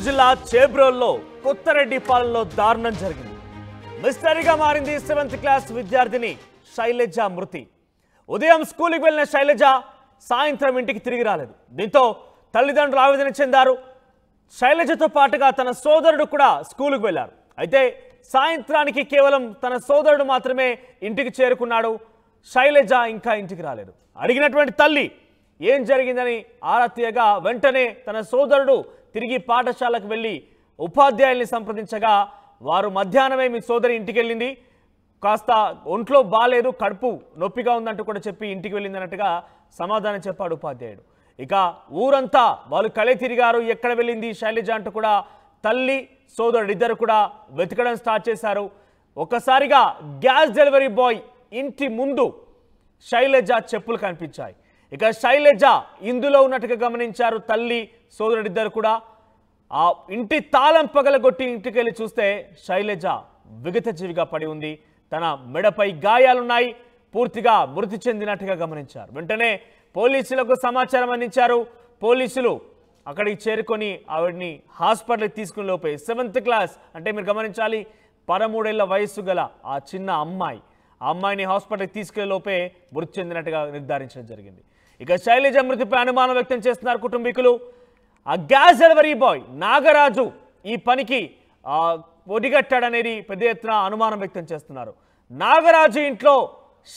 గుంటూరు జిల్లా చేబ్రోల్లో కొత్తరెడ్డిపాలెంలో దారుణం జరిగింది. మిస్టరీగా మారింది 7th క్లాస్ విద్యార్థిని శైలజ మృతి. ఉదయం స్కూల్కి వెళ్ళిన శైలజ సాయంత్రం ఇంటికి తిరిగి రాలేదు. దీంతో తల్లిదండ్రులు ఆవేదన చెందారు. శైలజతో పాటుగా తన సోదరుడు కూడా స్కూల్కి వెళ్ళారు. అయితే సాయంత్రానికి కేవలం తన సోదరుడు మాత్రమే ఇంటికి చేరుకున్నాడు. శైలజ ఇంకా ఇంటికి రాలేదు. అడిగినటువంటి తల్లి ఏం జరిగిందని ఆరా తీయగా వెంటనే తన సోదరుడు తిరిగి పాఠశాలకు వెళ్ళి ఉపాధ్యాయుల్ని సంప్రదించగా వారు మధ్యాహ్నమే మీ సోదరి ఇంటికి వెళ్ళింది, కాస్త ఒంట్లో బాలేదు, కడుపు నొప్పిగా ఉందంటూ కూడా చెప్పి ఇంటికి వెళ్ళింది అన్నట్టుగా సమాధానం చెప్పాడు ఉపాధ్యాయుడు. ఇక ఊరంతా వాళ్ళు కలే తిరిగారు. ఎక్కడ వెళ్ళింది శైలజ అంటూ కూడా తల్లి సోదరుడు ఇద్దరు కూడా వెతకడం స్టార్ట్ చేశారు. ఒక్కసారిగా గ్యాస్ డెలివరీ బాయ్ ఇంటి ముందు శైలజ చెప్పులు కనిపించాయి. ఇక శైలజ ఇందులో ఉన్నట్టుగా గమనించారు తల్లి సోదరుడిద్దరు కూడా. ఆ ఇంటి తాళం పగలగొట్టి ఇంటికి వెళ్ళి చూస్తే శైలజ విగత జీవిగా పడి ఉంది. తన మెడపై గాయాలున్నాయి. పూర్తిగా మృతి చెందినట్టుగా గమనించారు. వెంటనే పోలీసులకు సమాచారం అందించారు. పోలీసులు అక్కడికి చేరుకొని ఆవిడ్ని హాస్పిటల్కి తీసుకుని లోపే 7th క్లాస్ అంటే మీరు గమనించాలి 13 ఏళ్ల వయస్సు గల ఆ చిన్న అమ్మాయిని హాస్పిటల్కి తీసుకెళ్లే లోపే మృతి చెందినట్టుగా నిర్ధారించడం జరిగింది. ఇక శైలజ మృతిపై అనుమానం వ్యక్తం చేస్తున్నారు కుటుంబీకులు. ఆ గ్యాస్ డెలివరీ బాయ్ నాగరాజు ఈ పనికి ఒడిగట్టాడనేది పెద్ద ఎత్తున అనుమానం వ్యక్తం చేస్తున్నారు. నాగరాజు ఇంట్లో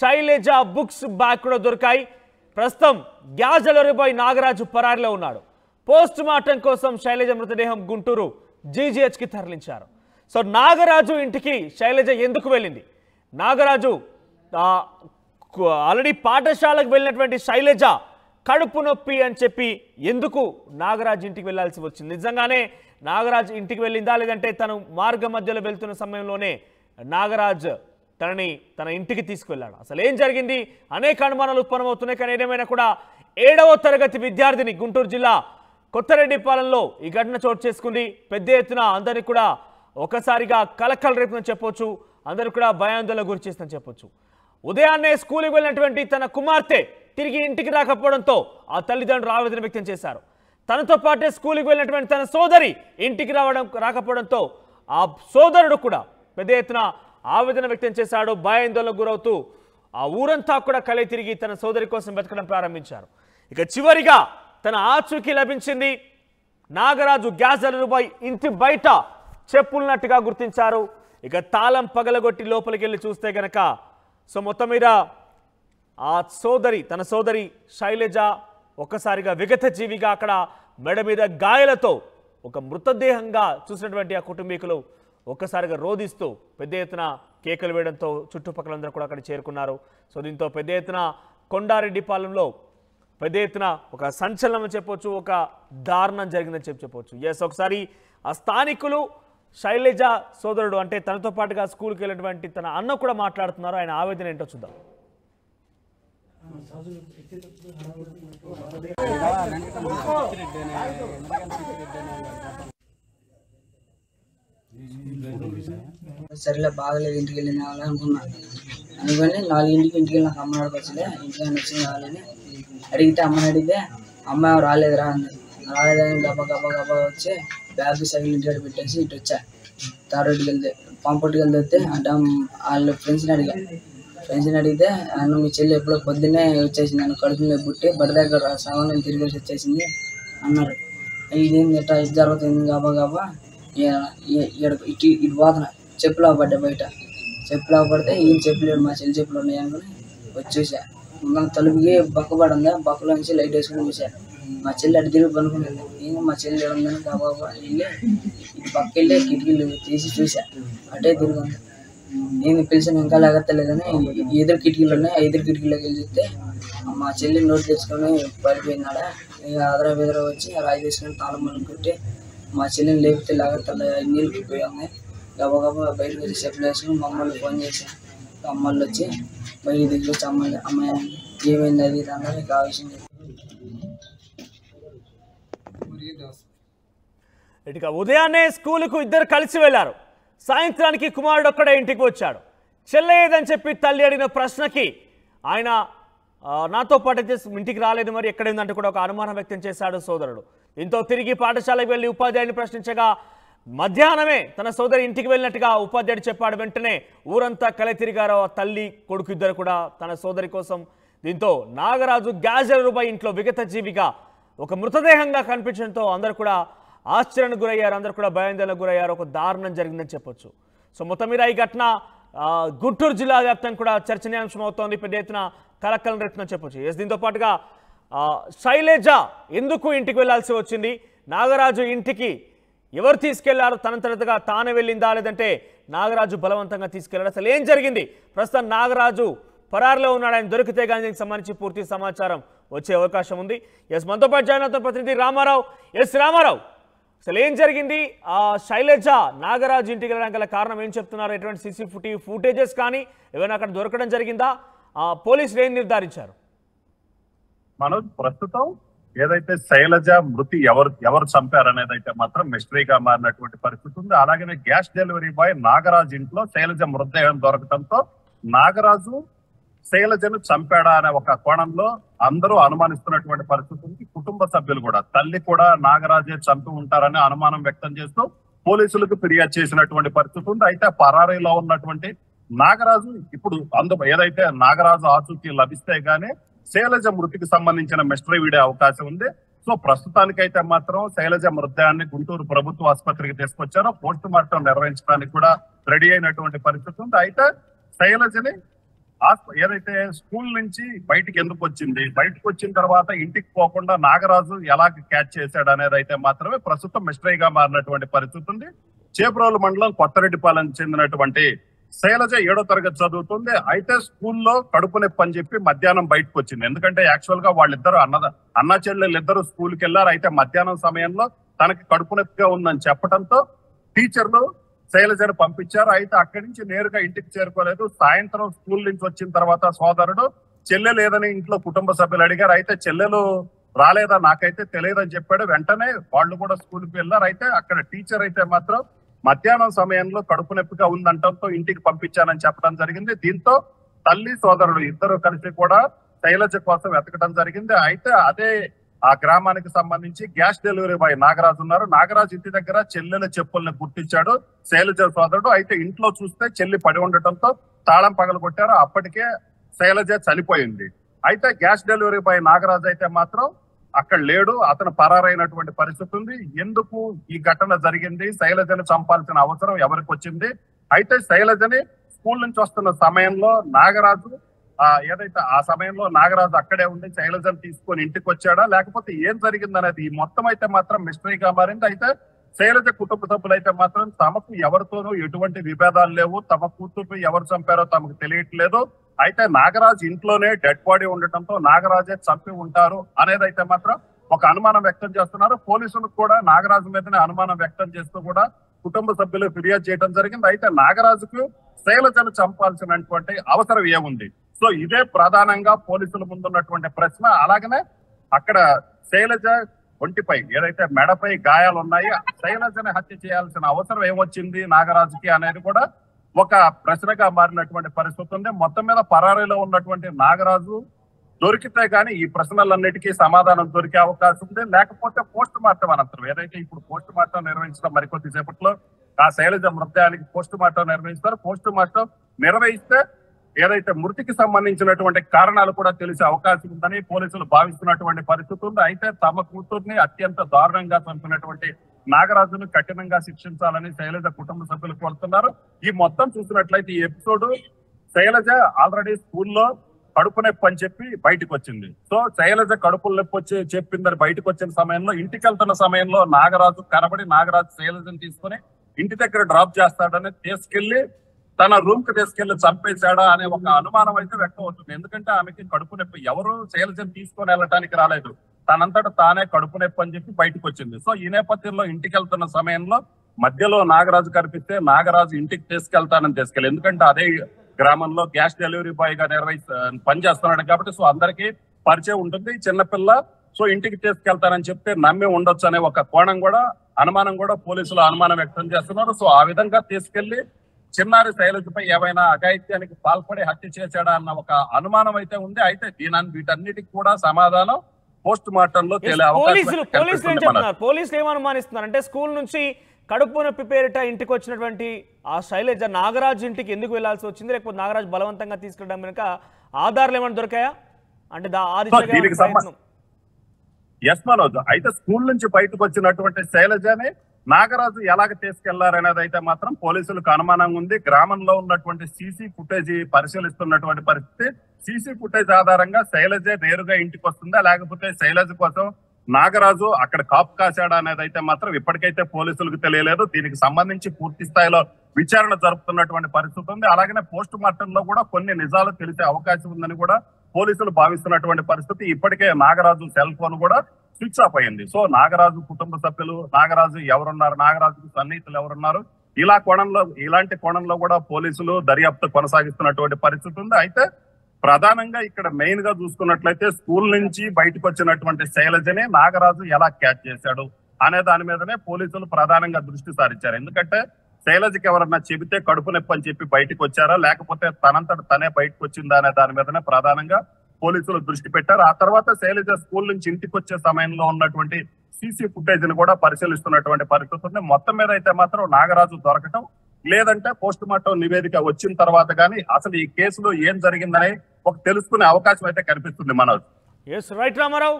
శైలజ బుక్స్ బ్యాగ్ కూడా దొరికాయి. ప్రస్తుతం గ్యాస్ డెలివరీ బాయ్ నాగరాజు పరారిలో ఉన్నాడు. పోస్ట్ మార్టం కోసం శైలజ మృతదేహం గుంటూరు జీజీహెచ్కి తరలించారు. సో నాగరాజు ఇంటికి శైలజ ఎందుకు వెళ్ళింది? నాగరాజు ఆల్రెడీ పాఠశాలకు వెళ్ళినటువంటి శైలజ కడుపు నొప్పి అని చెప్పి ఎందుకు నాగరాజు ఇంటికి వెళ్ళాల్సి వచ్చింది? నిజంగానే నాగరాజు ఇంటికి వెళ్ళిందా, లేదంటే తను మార్గ మధ్యలో వెళ్తున్న సమయంలోనే నాగరాజ్ తన ఇంటికి తీసుకువెళ్ళాడు? అసలు ఏం జరిగింది? అనేక అనుమానాలు ఉత్పన్నమవుతున్నాయి. కానీ ఏదేమైనా కూడా 7వ తరగతి విద్యార్థిని గుంటూరు జిల్లా కొత్తరెడ్డిపాలెంలో ఈ ఘటన చోటు చేసుకుంది. పెద్ద ఎత్తున అందరినీ కూడా ఒకసారిగా కలకల రేపుని చెప్పొచ్చు. అందరూ కూడా భయాందోళన గురి చేస్తుందని చెప్పొచ్చు. ఉదయాన్నే స్కూల్కి వెళ్ళినటువంటి తన కుమార్తె తిరిగి ఇంటికి రాకపోవడంతో ఆ తల్లిదండ్రులు ఆవేదన వ్యక్తం చేశారు. తనతో పాటే స్కూల్కి వెళ్ళినటువంటి తన సోదరి ఇంటికి రాకపోవడంతో ఆ సోదరుడు కూడా పెద్ద ఎత్తున ఆవేదన వ్యక్తం చేశాడు. భయాందోళనకు గురవుతూ ఆ ఊరంతా కూడా కలే తిరిగి తన సోదరి కోసం వెతకడం ప్రారంభించారు. ఇక చివరిగా తన ఆచూకీ లభించింది. నాగరాజు గ్యాస్ డెలివరీ బాయ్ ఇంటి బయట చెప్పులున్నట్టుగా గుర్తించారు. ఇక తాళం పగలగొట్టి లోపలికి వెళ్ళి చూస్తే గనక సో మొత్తం మీద తన సోదరి శైలజ ఒక్కసారిగా విగత జీవిగా అక్కడ మెడ మీద గాయాలతో ఒక మృతదేహంగా చూసినటువంటి ఆ కుటుంబీకులు ఒక్కసారిగా రోధిస్తూ పెద్ద ఎత్తున కేకలు వేయడంతో చుట్టుపక్కలందరూ కూడా అక్కడ చేరుకున్నారు. సో దీంతో పెద్ద ఎత్తున కొండారెడ్డిపాలెంలో పెద్ద ఎత్తున ఒక సంచలనం చెప్పొచ్చు, ఒక దారుణం జరిగిందని చెప్పొచ్చు. ఒకసారి ఆ స్థానికులు శైలజ సోదరుడు అంటే తనతో పాటుగా స్కూల్కి వెళ్ళినటువంటి తన అన్న కూడా మాట్లాడుతున్నారు. ఆయన ఆవేదన ఏంటో చూద్దాం. సరేలే బాగలేదు ఇంటికి వెళ్ళిన అనుకున్నాను. అనుకొని 4ంటికి ఇంటికి వెళ్ళి నాకు అమ్మ వచ్చలే ఇంటికి వచ్చింది కావాలని అడిగితే అమ్మని అడిగితే అమ్మ రాలేదురా అంది. రాలేదని గబ్బా వచ్చి బ్యాగ్ సైకిల్ ఇంటికి పెట్టేసి ఇటు వచ్చా. తారోటికి వెళ్తే పంపొట్టుకి వెళ్తే అంటే వాళ్ళ ఫ్రెండ్స్ని అడిగితే నన్ను మీ చెల్లి ఎప్పుడో పొద్దున్నే వచ్చేసింది, నన్ను కడుపులో పుట్టి బడి దగ్గర సామాన్లు తిరిగి వచ్చేసింది అన్నారు. ఇదేంది ఎట్లా ఇది జరుగుతుంది? గబా ఇటు పోతున్నా చెప్పులా పడ్డా బయట. చెప్పులా పడితే ఈయన చెప్పులేడు, మా చెల్లి చెప్పులు ఉన్నాయి అనుకుని వచ్చేసా. మన తలుపుకి బక్కబడి ఉంది, బక్కలో నుంచి లైట్ వేసుకుని చూసా. మా చెల్లి అటు తిరిగి పనుకునేది. నేను మా చెల్లి ఉందని గబా వెళ్ళి ఇటు పక్క వెళ్ళి కిటికీలు తీసి చూసా. అటే తిరుగుంది. నేను పిలిచిన ఇంకా లేగత్తలేదని ఎదురు కిటికీలు ఉన్నాయి. 5 కిటికీలోకి వెళ్ళి చూస్తే మా చెల్లి నోటు తెచ్చుకొని పడిపోయినాడా. ఇక అదరా బెదరా వచ్చి రాయి తీసుకొని తాళం మళ్ళీ కొట్టి మా చెల్లిని లేపితే లేగత్తలే నీళ్ళు పోయాము. గబా బయటకు వచ్చి చెప్పులు వేసుకుని మా అమ్మని ఫోన్ చేశాను. అమ్మళ్ళు వచ్చి బయటికి తీసుకొచ్చి అమ్మాయి ఏమైంది అది అన్నారు. ఇక ఆ విషయం ఇటుక ఉదయాన్నే స్కూలుకు ఇద్దరు కలిసి వెళ్లారు. సాయంత్రానికి కుమారుడు ఒక్కడే ఇంటికి వచ్చాడు. చెల్లెదని చెప్పి తల్లి అడిగిన ప్రశ్నకి ఆయన నాతో పాటు అయితే ఇంటికి రాలేదు, మరి ఎక్కడైందంటే కూడా ఒక అనుమానం వ్యక్తం చేశాడు సోదరుడు. దీంతో తిరిగి పాఠశాలకు వెళ్లి ఉపాధ్యాయుని ప్రశ్నించగా మధ్యాహ్నమే తన సోదరి ఇంటికి వెళ్ళినట్టుగా ఉపాధ్యాయుడు చెప్పాడు. వెంటనే ఊరంతా కలె తిరిగారు తల్లి కొడుకు ఇద్దరు కూడా తన సోదరి కోసం. దీంతో నాగరాజు గ్యాస్ డెలివరీపై ఇంట్లో విగత జీవిగా ఒక మృతదేహంగా కనిపించడంతో అందరూ కూడా ఆశ్చర్యానికి గురయ్యారు, అందరూ కూడా భయాందోళనకు గురయ్యారు. ఒక దారుణం జరిగిందని చెప్పొచ్చు. సో మొత్తం మీద ఈ ఘటన గుంటూరు జిల్లా వ్యాప్తంగా కూడా చర్చనీయాంశం అవుతోంది, పెద్ద ఎత్తున కలకలం రేపుతుందని చెప్పొచ్చు. దీంతో పాటుగా శైలజ ఎందుకు ఇంటికి వెళ్లాల్సి వచ్చింది, నాగరాజు ఇంటికి ఎవరు తీసుకెళ్లారు, తనంతటగా తానే వెళ్ళిందా లేదంటే నాగరాజు బలవంతంగా తీసుకెళ్లారు, అసలు ఏం జరిగింది, ప్రస్తుతం నాగరాజు పరారులో ఉన్నాడు, ఆయన దొరికితే కానీ దీనికి సంబంధించి పూర్తి సమాచారం వచ్చే అవకాశం ఉంది. మనతో పాటు జాయిన్ అవుతున్న ప్రతినిధి రామారావు. రామారావు, అసలు ఏం జరిగింది, శైలజ నాగరాజు ఇంటికి వెళ్ళడానికి గల కారణం ఏం చెప్తున్నారు, ఎటువంటి CCTV ఫుటేజెస్ కానీ ఏమైనా అక్కడ దొరకడం జరిగిందా, పోలీసులు ఏం నిర్ధారించారు? మనోజ్, ప్రస్తుతం ఏదైతే శైలజ మృతి ఎవరు చంపారనేది అయితే మాత్రం మిస్టరీగా మారినటువంటి పరిస్థితి ఉంది. అలాగనే గ్యాస్ డెలివరీ బాయ్ నాగరాజు ఇంట్లో శైలజ మృతదేహం దొరకడంతో నాగరాజు శైలజను చంపాడా అనే ఒక కోణంలో అందరూ అనుమానిస్తున్నటువంటి పరిస్థితి ఉంది. కుటుంబ సభ్యులు కూడా, తల్లి కూడా నాగరాజే చంపి ఉంటారని అనుమానం వ్యక్తం చేస్తూ పోలీసులకు ఫిర్యాదు చేసినటువంటి పరిస్థితి ఉంది. అయితే పరారీలో ఉన్నటువంటి నాగరాజు ఇప్పుడు ఏదైతే నాగరాజు ఆచూకీ లభిస్తే గానీ శైలజ మృతికి సంబంధించిన మిస్టరీ వీడే అవకాశం ఉంది. సో ప్రస్తుతానికైతే మాత్రం శైలజ మృతదేహాన్ని గుంటూరు ప్రభుత్వ ఆసుపత్రికి తీసుకొచ్చారు. పోస్ట్ మార్టం నిర్వహించడానికి కూడా రెడీ అయినటువంటి పరిస్థితి ఉంది. అయితే శైలజని ఏదైతే స్కూల్ నుంచి బయటికి ఎందుకు వచ్చింది, బయటకు వచ్చిన తర్వాత ఇంటికి పోకుండా నాగరాజు ఎలా క్యాచ్ చేశాడు అనేది అయితే మాత్రమే ప్రస్తుతం మిస్టరీగా మారినటువంటి పరిస్థితి ఉంది. చేబ్రోలు మండలం కొత్తరెడ్డిపాలెం చెందినటువంటి శైలజ 7వ తరగతి చదువుతుంది. అయితే స్కూల్లో కడుపు నొప్పి అని చెప్పి మధ్యాహ్నం బయటకు వచ్చింది. ఎందుకంటే యాక్చువల్ గా వాళ్ళిద్దరు అన్న చెల్లెళ్ళు ఇద్దరు స్కూల్కి వెళ్ళారు. అయితే మధ్యాహ్నం సమయంలో తనకి కడుపు నొప్పిగా ఉందని చెప్పడంతో టీచర్లు శైలజను పంపించారు. అయితే అక్కడి నుంచి నేరుగా ఇంటికి చేరుకోలేదు. సాయంత్రం స్కూల్ నుంచి వచ్చిన తర్వాత సోదరుడు చెల్లెలు లేదని ఇంట్లో కుటుంబ సభ్యులు అడిగారు. అయితే చెల్లెలు రాలేదా, నాకైతే తెలియదని చెప్పాడు. వెంటనే వాళ్ళు కూడా స్కూల్కి వెళ్ళారు. అయితే అక్కడ టీచర్ అయితే మాత్రం మధ్యాహ్నం సమయంలో కడుపు నొప్పిగా ఉందంటంతో ఇంటికి పంపించానని చెప్పడం జరిగింది. దీంతో తల్లి సోదరుడు ఇద్దరు కలిసి కూడా శైలజ కోసం వెతకడం జరిగింది. అయితే అదే ఆ గ్రామానికి సంబంధించి గ్యాస్ డెలివరీ బాయ్ నాగరాజు ఉన్నారు. నాగరాజు ఇంటి దగ్గర చెల్లెల చెప్పుల్ని గుర్తించాడు శైలజ సోదరుడు. అయితే ఇంట్లో చూస్తే చెల్లి పడి ఉండటంతో తాళం పగలగొట్టారు. అప్పటికే శైలజ చనిపోయింది. అయితే గ్యాస్ డెలివరీ బాయ్ నాగరాజు అయితే మాత్రం అక్కడ లేడు, అతను పరారైనటువంటి పరిస్థితి ఉంది. ఎందుకు ఈ ఘటన జరిగింది, శైలజను చంపాల్సిన అవసరం ఎవరికి వచ్చింది? అయితే శైలజని స్కూల్ నుంచి వస్తున్న సమయంలో నాగరాజు ఏదైతే ఆ సమయంలో నాగరాజు అక్కడే ఉండి శైలజను తీసుకొని ఇంటికి వచ్చాడా, లేకపోతే ఏం జరిగింది అనేది ఈ మొత్తం అయితే మాత్రం మిస్టరీగా మారింది. అయితే శైలజ కుటుంబ సభ్యులు అయితే మాత్రం తమకు ఎవరితోనూ ఎటువంటి విభేదాలు లేవు, తమ కూతురు ఎవరు చంపారో తమకు తెలియట్లేదు. అయితే నాగరాజు ఇంట్లోనే డెడ్ బాడీ ఉండటంతో నాగరాజే చంపి ఉంటారు అనేది అయితే మాత్రం ఒక అనుమానం వ్యక్తం చేస్తున్నారు. పోలీసులకు కూడా నాగరాజు మీదనే అనుమానం వ్యక్తం చేస్తూ కూడా కుటుంబ సభ్యులు ఫిర్యాదు చేయడం జరిగింది. అయితే నాగరాజుకు శైలజను చంపాల్సినటువంటి అవసరం ఏముంది? సో ఇదే ప్రధానంగా పోలీసుల ముందున్నటువంటి ప్రశ్న. అలాగనే అక్కడ శైలజ ఒంటిపై ఏదైతే మెడపై గాయాలు ఉన్నాయో శైలజని హత్య చేయాల్సిన అవసరం ఏమొచ్చింది నాగరాజుకి అనేది కూడా ఒక ప్రశ్నగా మారినటువంటి పరిస్థితి ఉంది. మొత్తం మీద పరారీలో ఉన్నటువంటి నాగరాజు దొరికితే గానీ ఈ ప్రశ్నలన్నిటికీ సమాధానం దొరికే అవకాశం ఉంది. లేకపోతే పోస్ట్ మార్టం అనంతరం ఏదైతే ఇప్పుడు పోస్ట్ మార్టం నిర్వహించడం మరికొద్ది సేపట్లో ఆ శైలజ మృతదేహానికి పోస్ట్ మార్టం నిర్వహిస్తారు. పోస్ట్ మార్టం నిర్వహిస్తే ఏదైతే మృతికి సంబంధించినటువంటి కారణాలు కూడా తెలిసే అవకాశం ఉందని పోలీసులు భావిస్తున్నటువంటి పరిస్థితి ఉంది. అయితే తమ కూతుర్ని అత్యంత దారుణంగా చంపినటువంటి నాగరాజును కఠినంగా శిక్షించాలని శైలజ కుటుంబ సభ్యులు కోరుతున్నారు. ఈ మొత్తం చూసినట్లయితే ఈ ఎపిసోడ్ శైలజ ఆల్రెడీ స్కూల్లో కడుపు నొప్పి అని చెప్పి బయటకు వచ్చింది. సో శైలజ కడుపు నొప్పి వచ్చి చెప్పిందని బయటకు వచ్చిన సమయంలో ఇంటికి వెళ్తున్న సమయంలో నాగరాజు కనబడి నాగరాజు శైలజను తీసుకుని ఇంటి దగ్గర డ్రాప్ చేస్తాడని తీసుకెళ్లి తన రూమ్ కి తీసుకెళ్లి చంపేశాడా అనే ఒక అనుమానం అయితే వ్యక్తం అవుతుంది. ఎందుకంటే ఆమెకి కడుపు నొప్పి, ఎవరు శైలజను తీసుకొని వెళ్ళటానికి రాలేదు, తనంతట తానే కడుపు నొప్పి అని చెప్పి బయటకు వచ్చింది. సో ఈ నేపథ్యంలో ఇంటికి వెళ్తున్న సమయంలో మధ్యలో నాగరాజు కనిపిస్తే నాగరాజు ఇంటికి తీసుకెళ్తానని తీసుకెళ్ళి, ఎందుకంటే అదే గ్రామంలో గ్యాస్ డెలివరీ బాయ్ గా పనిచేస్తున్నాడు కాబట్టి సో అందరికీ పరిచయం ఉంటుంది. చిన్నపిల్ల సో ఇంటికి తీసుకెళ్తానని చెప్తే నమ్మి ఉండొచ్చు అనే ఒక కోణం కూడా అనుమానం కూడా పోలీసులు అనుమానం వ్యక్తం చేస్తున్నారు. సో ఆ విధంగా తీసుకెళ్లి చిన్నారి శైలజపై ఏమైనా అఘాయిత్యానికి పాల్పడి హత్య చేశాడా అన్న ఒక అనుమానం అయితే ఉంది. అయితే వీటన్నిటికి కూడా సమాధానం పోస్ట్ మార్టం లో తేలే అవకాశం. పోలీసులు ఏమనుమానిస్తున్నారు అంటే స్కూల్ నుంచి కడుపు నొప్పి పేరిట ఇంటికి వచ్చినటువంటి ఆ శైలజ నాగరాజు ఇంటికి ఎందుకు వెళ్లాల్సి వచ్చింది, లేకపోతే నాగరాజు బలవంతంగా తీసుకెళ్ళడం వెనుక ఆధారాలు ఏమైనా దొరికాయా అంటే ఎస్ మనోజ్, అయితే స్కూల్ నుంచి బయటకు వచ్చినటువంటి శైలజని నాగరాజు ఎలాగ తీసుకెళ్లారనేది అయితే మాత్రం పోలీసులకు అనుమానంగా ఉంది. గ్రామంలో ఉన్నటువంటి సీసీ ఫుటేజ్ పరిశీలిస్తున్నటువంటి పరిస్థితి. సీసీ ఫుటేజ్ ఆధారంగా శైలజ నేరుగా ఇంటికి వస్తుందా, లేకపోతే శైలజ కోసం నాగరాజు అక్కడ కాపు కాశాడా అనేది అయితే మాత్రం ఇప్పటికైతే పోలీసులకు తెలియలేదు. దీనికి సంబంధించి పూర్తి స్థాయిలో విచారణ జరుపుతున్నటువంటి పరిస్థితి ఉంది. అలాగనే పోస్ట్ మార్టం లో కూడా కొన్ని నిజాలు తెలిసే అవకాశం ఉందని కూడా పోలీసులు భావిస్తున్నటువంటి పరిస్థితి. ఇప్పటికే నాగరాజు సెల్ ఫోన్ కూడా స్విచ్ ఆఫ్ అయింది. సో నాగరాజు కుటుంబ సభ్యులు, నాగరాజు ఎవరున్నారు, నాగరాజుకు సన్నిహితులు ఎవరున్నారు, ఇలాంటి కోణంలో కూడా పోలీసులు దర్యాప్తు కొనసాగిస్తున్నటువంటి పరిస్థితి ఉంది. అయితే ప్రధానంగా ఇక్కడ మెయిన్ గా చూసుకున్నట్లయితే స్కూల్ నుంచి బయటకు వచ్చినటువంటి శైలజని నాగరాజు ఎలా క్యాచ్ చేశాడు అనే దాని మీదనే పోలీసులు ప్రధానంగా దృష్టి సారించారు. ఎందుకంటే శైలజకి ఎవరన్నా చెబితే కడుపు నొప్పి అని చెప్పి బయటకు వచ్చారా, లేకపోతే తనంతట తనే బయటకు వచ్చిందా అనే దాని మీదనే ప్రధానంగా పోలీసులు దృష్టి పెట్టారు. ఆ తర్వాత శైలజ స్కూల్ నుంచి ఇంటికి వచ్చే సమయంలో ఉన్నటువంటి సీసీ ఫుటేజ్ ని కూడా పరిశీలిస్తున్నటువంటి పరిస్థితి ఉంది. మొత్తం మీద అయితే మాత్రం నాగరాజు దొరకటం, లేదంటే పోస్ట్ మార్టం నివేదిక వచ్చిన తర్వాత కానీ అసలు ఈ కేసులో ఏం జరిగిందని ఒక తెలుసుకునే అవకాశం అయితే కనిపిస్తుంది మనోజ్. Yes right Ramarao.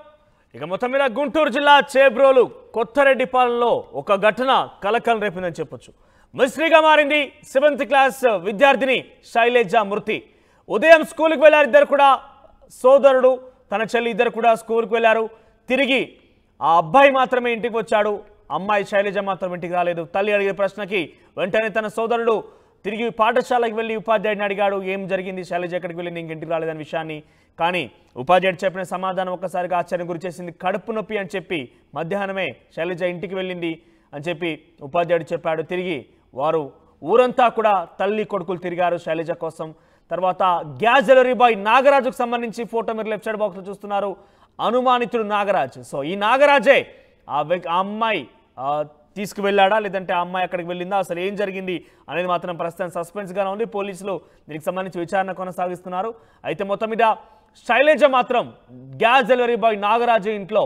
ఇక మొత్తం మీద గుంటూరు జిల్లా చేబ్రోలు కొత్తరెడ్డిపాలెంలో ఒక ఘటన కలకలం రేపిందని చెప్పొచ్చు. మిస్టరీగా మారింది 7th క్లాస్ విద్యార్థిని శైలజ మృతి. ఉదయం స్కూల్కి వెళ్ళారు ఇద్దరు కూడా, సోదరుడు తన చెల్లి ఇద్దరు కూడా స్కూల్కి వెళ్ళారు. తిరిగి ఆ అబ్బాయి మాత్రమే ఇంటికి వచ్చాడు, అమ్మాయి శైలజ మాత్రం ఇంటికి రాలేదు. తల్లి అడిగే ప్రశ్నకి వెంటనే తన సోదరుడు తిరిగి పాఠశాలకు వెళ్ళి ఉపాధ్యాయుడిని అడిగాడు, ఏం జరిగింది, శైలజ ఎక్కడికి వెళ్ళింది, ఇంటికి రాలేదనే విషయాన్ని. కానీ ఉపాధ్యాయుడు చెప్పిన సమాధానం ఒక్కసారిగా ఆశ్చర్యం గురిచేసింది. కడుపు నొప్పి అని చెప్పి మధ్యాహ్నమే శైలజ ఇంటికి వెళ్ళింది అని చెప్పి ఉపాధ్యాయుడు చెప్పాడు. తిరిగి వారు ఊరంతా కూడా తల్లి కొడుకులు తిరిగారు శైలజ కోసం. తర్వాత గ్యాస్ డెలివరీ బాయ్ నాగరాజుకు సంబంధించి ఫోటో మీరు లెఫ్ట్ సైడ్ బాక్స్లో చూస్తున్నారు. అనుమానితుడు నాగరాజ్. సో ఈ నాగరాజే ఆ అమ్మాయి తీసుకువెళ్ళాడా, లేదంటే ఆ అమ్మాయి అక్కడికి వెళ్ళిందా, అసలు ఏం జరిగింది అనేది మాత్రం ప్రస్తుతం సస్పెన్స్గానే ఉంది. పోలీసులు దీనికి సంబంధించి విచారణ కొనసాగిస్తున్నారు. అయితే మొత్తం మీద శైలజ మాత్రం గ్యాస్ డెలివరీ బాయ్ నాగరాజు ఇంట్లో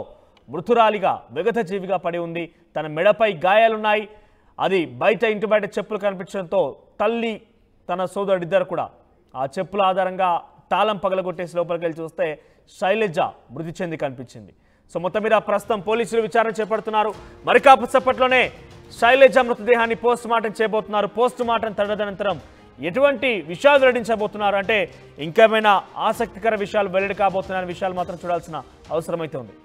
మృతురాలిగా విగత జీవిగా పడి ఉంది. తన మెడపై గాయాలున్నాయి. అది బయట ఇంటి బయట చెప్పులు కనిపించడంతో తల్లి తన సోదరుడిద్దరు కూడా ఆ చెప్పుల ఆధారంగా తాళం పగలగొట్టేసి లోపలికి వెళ్ళి చూస్తే శైలజ మృతి చెంది కనిపించింది. సో మొత్తం మీద ప్రస్తుతం పోలీసులు విచారణ చేపడుతున్నారు. మరి కాసేపట్లోనే శైలజ మృతదేహాన్ని పోస్ట్ మార్టం చేయబోతున్నారు. పోస్ట్ మార్టం తదనంతరం ఎటువంటి విషయాలు వెల్లడించబోతున్నారు అంటే ఇంకేమైనా ఆసక్తికర విషయాలు వెల్లడి కాబోతున్న విషయాలు మాత్రం చూడాల్సిన అవసరం అయితే ఉంది.